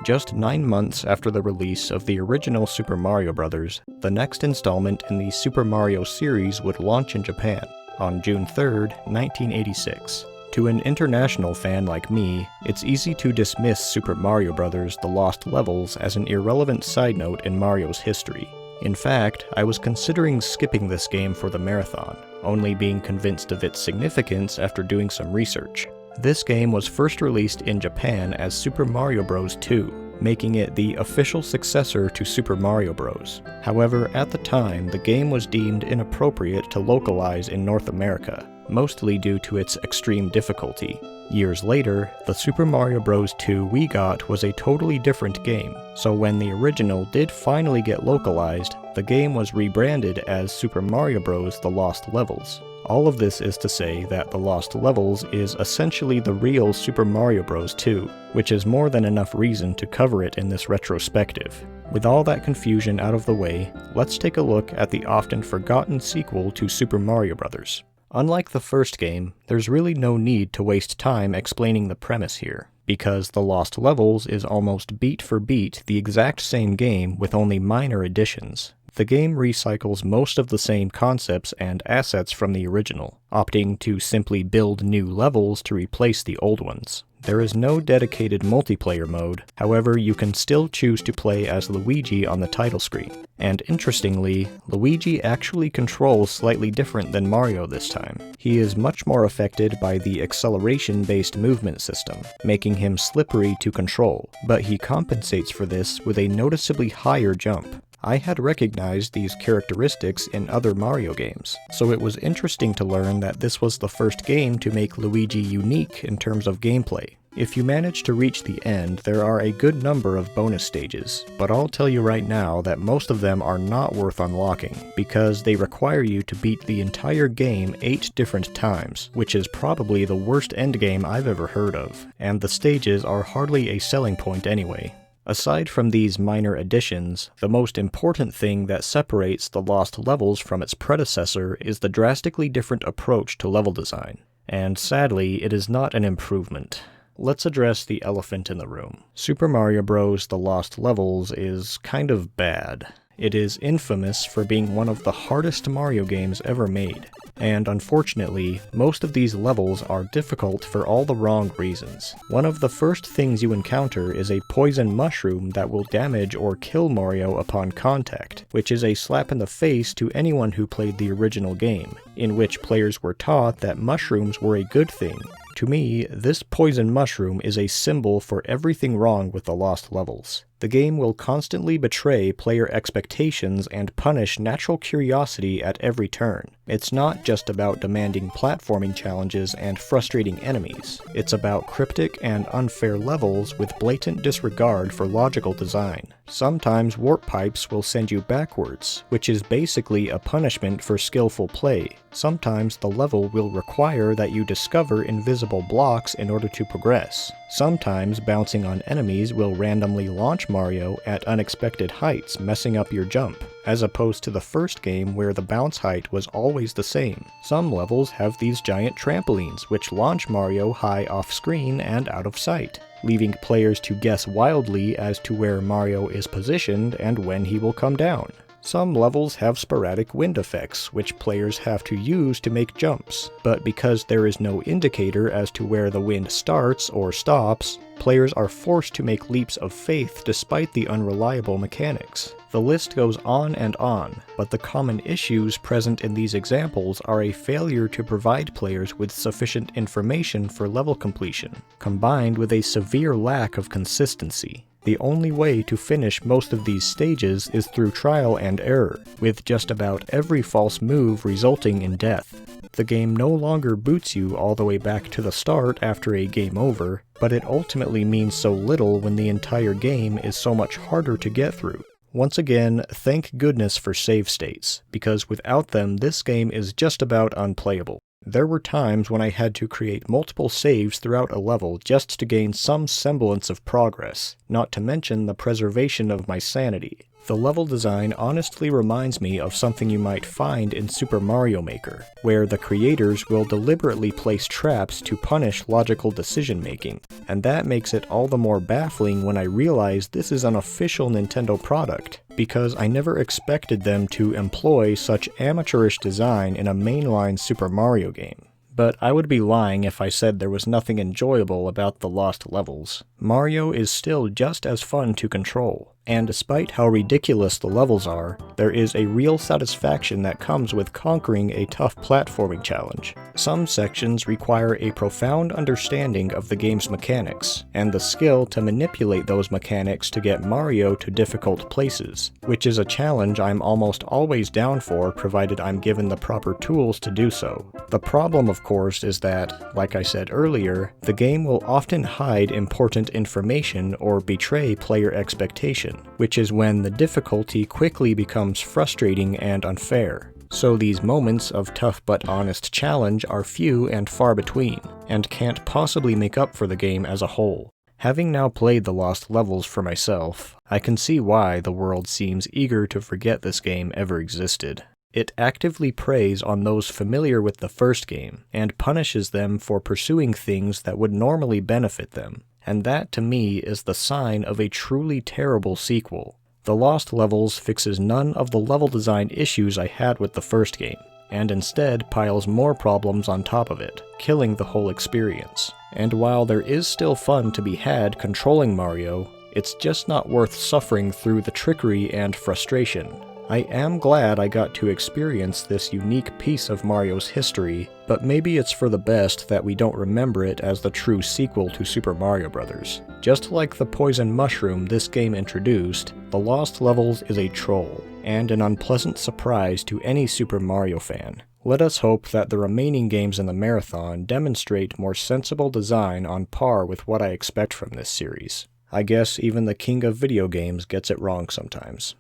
Just 9 months after the release of the original Super Mario Bros., the next installment in the Super Mario series would launch in Japan on June 3, 1986. To an international fan like me, it's easy to dismiss Super Mario Bros. The Lost Levels as an irrelevant side note in Mario's history. In fact, I was considering skipping this game for the marathon, only being convinced of its significance after doing some research. This game was first released in Japan as Super Mario Bros. 2, making it the official successor to Super Mario Bros. However, at the time, the game was deemed inappropriate to localize in North America, mostly due to its extreme difficulty. Years later, the Super Mario Bros. 2 we got was a totally different game, so when the original did finally get localized, the game was rebranded as Super Mario Bros. The Lost Levels. All of this is to say that The Lost Levels is essentially the real Super Mario Bros. 2, which is more than enough reason to cover it in this retrospective. With all that confusion out of the way, let's take a look at the often forgotten sequel to Super Mario Bros. Unlike the first game, there's really no need to waste time explaining the premise here, because The Lost Levels is almost beat for beat the exact same game with only minor additions. The game recycles most of the same concepts and assets from the original, opting to simply build new levels to replace the old ones. There is no dedicated multiplayer mode, however you can still choose to play as Luigi on the title screen. And interestingly, Luigi actually controls slightly different than Mario this time. He is much more affected by the acceleration-based movement system, making him slippery to control, but he compensates for this with a noticeably higher jump. I had recognized these characteristics in other Mario games, so it was interesting to learn that this was the first game to make Luigi unique in terms of gameplay. If you manage to reach the end, there are a good number of bonus stages, but I'll tell you right now that most of them are not worth unlocking, because they require you to beat the entire game 8 different times, which is probably the worst endgame I've ever heard of, and the stages are hardly a selling point anyway. Aside from these minor additions, the most important thing that separates The Lost Levels from its predecessor is the drastically different approach to level design. And sadly, it is not an improvement. Let's address the elephant in the room. Super Mario Bros. The Lost Levels is kind of bad. It is infamous for being one of the hardest Mario games ever made. And unfortunately, most of these levels are difficult for all the wrong reasons. One of the first things you encounter is a poison mushroom that will damage or kill Mario upon contact, which is a slap in the face to anyone who played the original game, in which players were taught that mushrooms were a good thing. To me, this poison mushroom is a symbol for everything wrong with the Lost Levels. The game will constantly betray player expectations and punish natural curiosity at every turn. It's not just about demanding platforming challenges and frustrating enemies. It's about cryptic and unfair levels with blatant disregard for logical design. Sometimes warp pipes will send you backwards, which is basically a punishment for skillful play. Sometimes the level will require that you discover invisible blocks in order to progress. Sometimes bouncing on enemies will randomly launch Mario at unexpected heights, messing up your jump, as opposed to the first game where the bounce height was always the same. Some levels have these giant trampolines, which launch Mario high off-screen and out of sight, leaving players to guess wildly as to where Mario is positioned and when he will come down. Some levels have sporadic wind effects, which players have to use to make jumps, but because there is no indicator as to where the wind starts or stops, players are forced to make leaps of faith despite the unreliable mechanics. The list goes on, but the common issues present in these examples are a failure to provide players with sufficient information for level completion, combined with a severe lack of consistency. The only way to finish most of these stages is through trial and error, with just about every false move resulting in death. The game no longer boots you all the way back to the start after a game over, but it ultimately means so little when the entire game is so much harder to get through. Once again, thank goodness for save states, because without them this game is just about unplayable. There were times when I had to create multiple saves throughout a level just to gain some semblance of progress, not to mention the preservation of my sanity. The level design honestly reminds me of something you might find in Super Mario Maker, where the creators will deliberately place traps to punish logical decision-making, and that makes it all the more baffling when I realize this is an official Nintendo product, because I never expected them to employ such amateurish design in a mainline Super Mario game. But I would be lying if I said there was nothing enjoyable about the lost levels. Mario is still just as fun to control, and despite how ridiculous the levels are, there is a real satisfaction that comes with conquering a tough platforming challenge. Some sections require a profound understanding of the game's mechanics, and the skill to manipulate those mechanics to get Mario to difficult places, which is a challenge I'm almost always down for provided I'm given the proper tools to do so. The problem, of course, is that, like I said earlier, the game will often hide important information or betray player expectation, which is when the difficulty quickly becomes frustrating and unfair. So these moments of tough but honest challenge are few and far between, and can't possibly make up for the game as a whole. Having now played the lost levels for myself, I can see why the world seems eager to forget this game ever existed. It actively preys on those familiar with the first game, and punishes them for pursuing things that would normally benefit them, and that to me is the sign of a truly terrible sequel. The Lost Levels fixes none of the level design issues I had with the first game, and instead piles more problems on top of it, killing the whole experience. And while there is still fun to be had controlling Mario, it's just not worth suffering through the trickery and frustration. I am glad I got to experience this unique piece of Mario's history, but maybe it's for the best that we don't remember it as the true sequel to Super Mario Bros. Just like the poison mushroom this game introduced, The Lost Levels is a troll, and an unpleasant surprise to any Super Mario fan. Let us hope that the remaining games in the marathon demonstrate more sensible design on par with what I expect from this series. I guess even the king of video games gets it wrong sometimes.